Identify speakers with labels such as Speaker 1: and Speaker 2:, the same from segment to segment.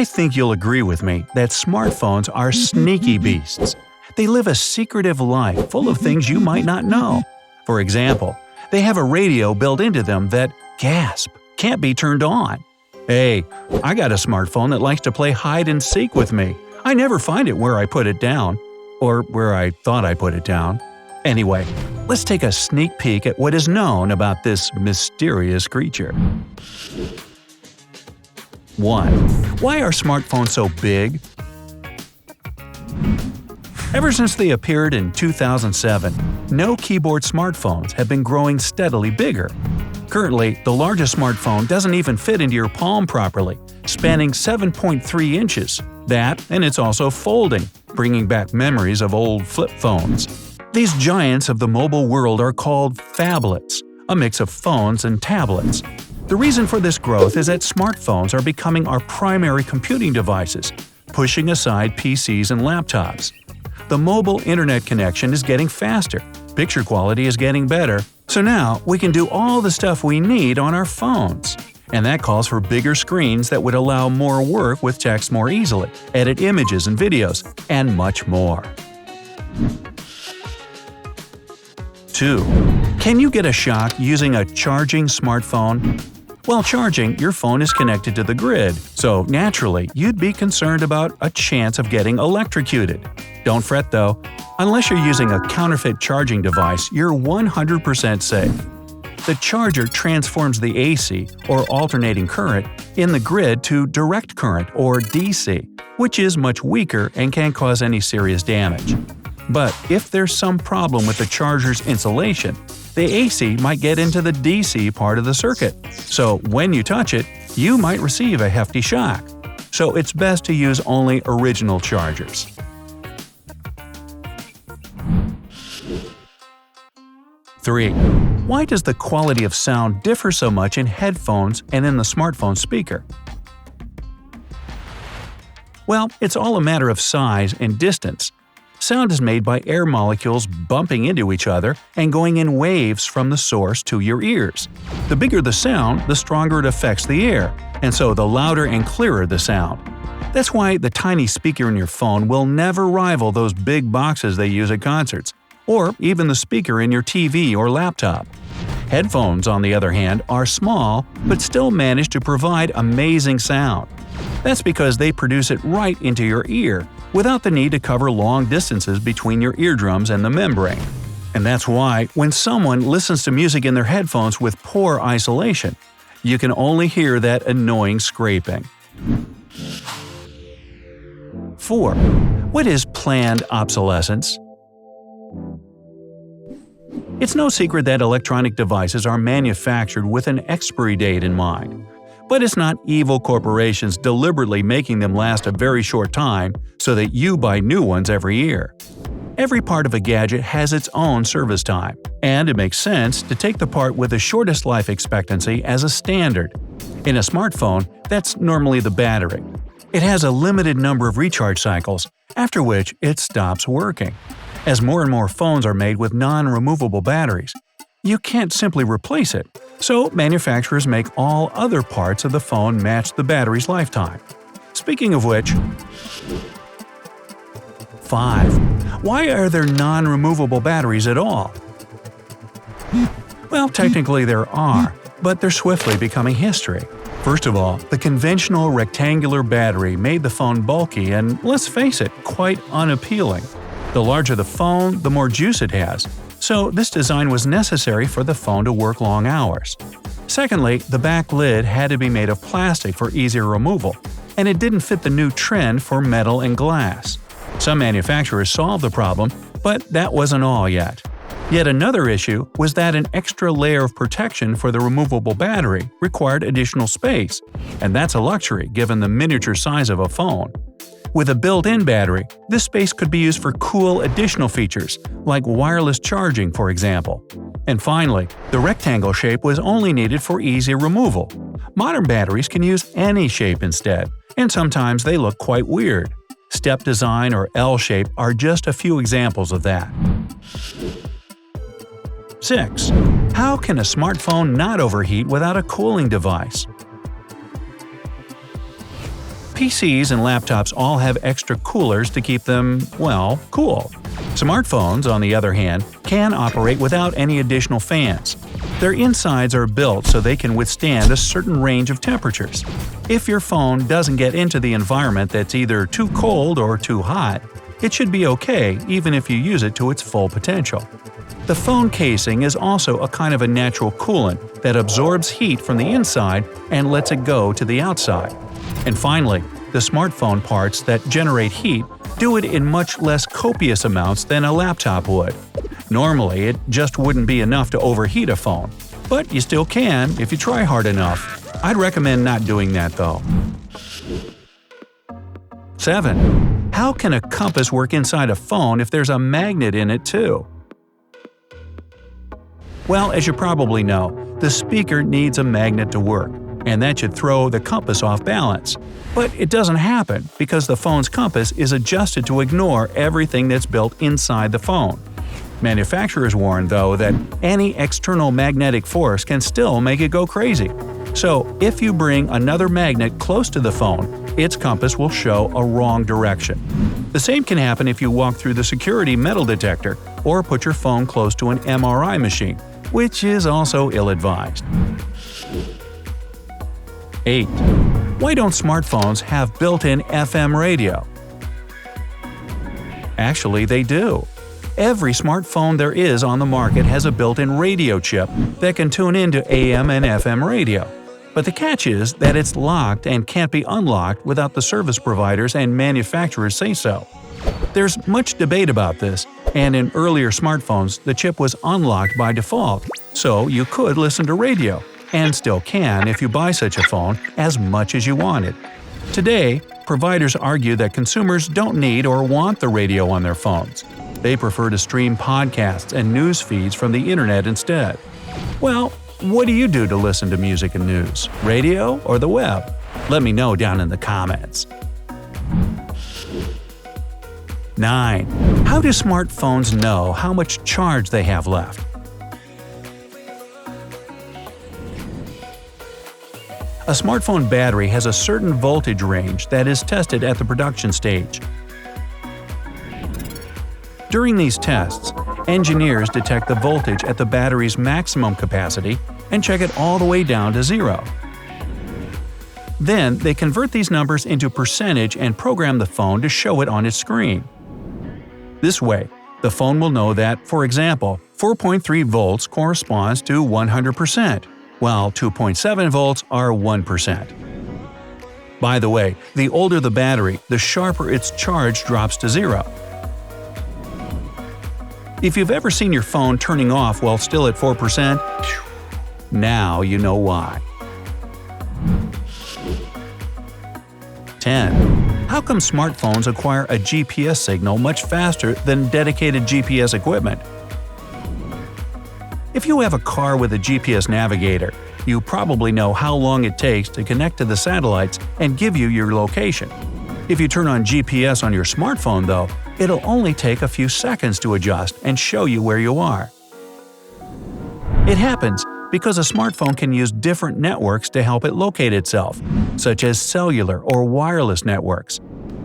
Speaker 1: I think you'll agree with me that smartphones are sneaky beasts. They live a secretive life full of things you might not know. For example, they have a radio built into them that, gasp, can't be turned on. Hey, I got a smartphone that likes to play hide and seek with me. I never find it where I put it down. Or where I thought I put it down. Anyway, let's take a sneak peek at what is known about this mysterious creature. 1. Why are smartphones so big? Ever since they appeared in 2007, no keyboard smartphones have been growing steadily bigger. Currently, the largest smartphone doesn't even fit into your palm properly, spanning 7.3 inches. That, and it's also folding, bringing back memories of old flip phones. These giants of the mobile world are called phablets, a mix of phones and tablets. The reason for this growth is that smartphones are becoming our primary computing devices, pushing aside PCs and laptops. The mobile internet connection is getting faster, picture quality is getting better, so now we can do all the stuff we need on our phones. And that calls for bigger screens that would allow more work with text more easily, edit images and videos, and much more. 2. Can you get a shock using a charging smartphone? While charging, your phone is connected to the grid, so naturally, you'd be concerned about a chance of getting electrocuted. Don't fret though. Unless you're using a counterfeit charging device, you're 100% safe. The charger transforms the AC, or alternating current, in the grid to direct current, or DC, which is much weaker and can't cause any serious damage. But if there's some problem with the charger's insulation, the AC might get into the DC part of the circuit, so when you touch it, you might receive a hefty shock. So it's best to use only original chargers. 3. Why does the quality of sound differ so much in headphones and in the smartphone speaker? Well, it's all a matter of size and distance. Sound is made by air molecules bumping into each other and going in waves from the source to your ears. The bigger the sound, the stronger it affects the air, and so the louder and clearer the sound. That's why the tiny speaker in your phone will never rival those big boxes they use at concerts, or even the speaker in your TV or laptop. Headphones, on the other hand, are small but still manage to provide amazing sound. That's because they produce it right into your ear, without the need to cover long distances between your eardrums and the membrane. And that's why, when someone listens to music in their headphones with poor isolation, you can only hear that annoying scraping. 4. What is planned obsolescence? It's no secret that electronic devices are manufactured with an expiry date in mind. But it's not evil corporations deliberately making them last a very short time so that you buy new ones every year. Every part of a gadget has its own service time, and it makes sense to take the part with the shortest life expectancy as a standard. In a smartphone, that's normally the battery. It has a limited number of recharge cycles, after which it stops working. As more and more phones are made with non-removable batteries, you can't simply replace it, so manufacturers make all other parts of the phone match the battery's lifetime. Speaking of which… 5. Why are there non-removable batteries at all? Well, technically there are, but they're swiftly becoming history. First of all, the conventional rectangular battery made the phone bulky and, let's face it, quite unappealing. The larger the phone, the more juice it has. So this design was necessary for the phone to work long hours. Secondly, the back lid had to be made of plastic for easier removal, and it didn't fit the new trend for metal and glass. Some manufacturers solved the problem, but that wasn't all yet. Yet another issue was that an extra layer of protection for the removable battery required additional space, and that's a luxury given the miniature size of a phone. With a built-in battery, this space could be used for cool additional features, like wireless charging for example. And finally, the rectangle shape was only needed for easy removal. Modern batteries can use any shape instead, and sometimes they look quite weird. Step design or L shape are just a few examples of that. 6. How can a smartphone not overheat without a cooling device? PCs and laptops all have extra coolers to keep them, well, cool. Smartphones, on the other hand, can operate without any additional fans. Their insides are built so they can withstand a certain range of temperatures. If your phone doesn't get into the environment that's either too cold or too hot, it should be okay even if you use it to its full potential. The phone casing is also a kind of a natural coolant that absorbs heat from the inside and lets it go to the outside. And finally, the smartphone parts that generate heat do it in much less copious amounts than a laptop would. Normally, it just wouldn't be enough to overheat a phone, but you still can if you try hard enough. I'd recommend not doing that though. 7. How can a compass work inside a phone if there's a magnet in it too? Well, as you probably know, the speaker needs a magnet to work, and that should throw the compass off balance. But it doesn't happen because the phone's compass is adjusted to ignore everything that's built inside the phone. Manufacturers warn, though, that any external magnetic force can still make it go crazy. So, if you bring another magnet close to the phone, its compass will show a wrong direction. The same can happen if you walk through the security metal detector or put your phone close to an MRI machine, which is also ill-advised. 8. Why don't smartphones have built-in FM radio? Actually, they do. Every smartphone there is on the market has a built-in radio chip that can tune into AM and FM radio. But the catch is that it's locked and can't be unlocked without the service providers and manufacturers say so. There's much debate about this, and in earlier smartphones the chip was unlocked by default, so you could listen to radio, and still can if you buy such a phone as much as you wanted. Today, providers argue that consumers don't need or want the radio on their phones. They prefer to stream podcasts and news feeds from the internet instead. Well, what do you do to listen to music and news? Radio or the web? Let me know down in the comments. 9. How do smartphones know how much charge they have left? A smartphone battery has a certain voltage range that is tested at the production stage. During these tests, engineers detect the voltage at the battery's maximum capacity and check it all the way down to 0. Then they convert these numbers into percentage and program the phone to show it on its screen. This way, the phone will know that, for example, 4.3 volts corresponds to 100%, while 2.7 volts are 1%. By the way, the older the battery, the sharper its charge drops to 0. If you've ever seen your phone turning off while still at 4%, now you know why. 10. How come smartphones acquire a GPS signal much faster than dedicated GPS equipment? If you have a car with a GPS navigator, you probably know how long it takes to connect to the satellites and give you your location. If you turn on GPS on your smartphone, though, it'll only take a few seconds to adjust and show you where you are. It happens because a smartphone can use different networks to help it locate itself, such as cellular or wireless networks.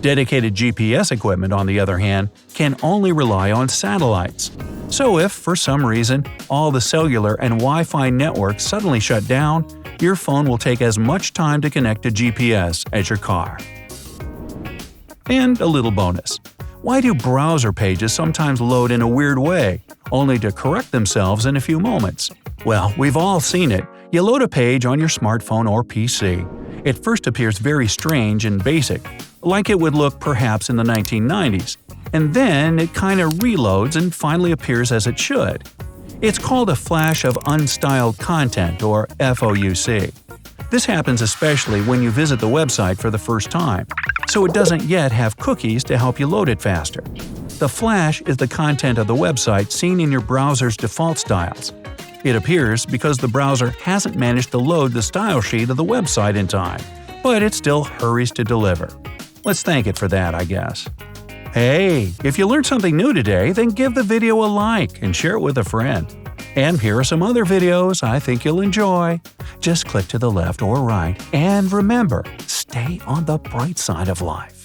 Speaker 1: Dedicated GPS equipment, on the other hand, can only rely on satellites. So if, for some reason, all the cellular and Wi-Fi networks suddenly shut down, your phone will take as much time to connect to GPS as your car. And a little bonus. Why do browser pages sometimes load in a weird way, only to correct themselves in a few moments? Well, we've all seen it. You load a page on your smartphone or PC. It first appears very strange and basic, like it would look perhaps in the 1990s. And then it kinda reloads and finally appears as it should. It's called a flash of unstyled content, or FOUC. This happens especially when you visit the website for the first time, so it doesn't yet have cookies to help you load it faster. The flash is the content of the website seen in your browser's default styles. It appears because the browser hasn't managed to load the style sheet of the website in time, but it still hurries to deliver. Let's thank it for that, I guess. Hey, if you learned something new today, then give the video a like and share it with a friend. And here are some other videos I think you'll enjoy. Just click to the left or right, and remember, stay stay on the bright side of life.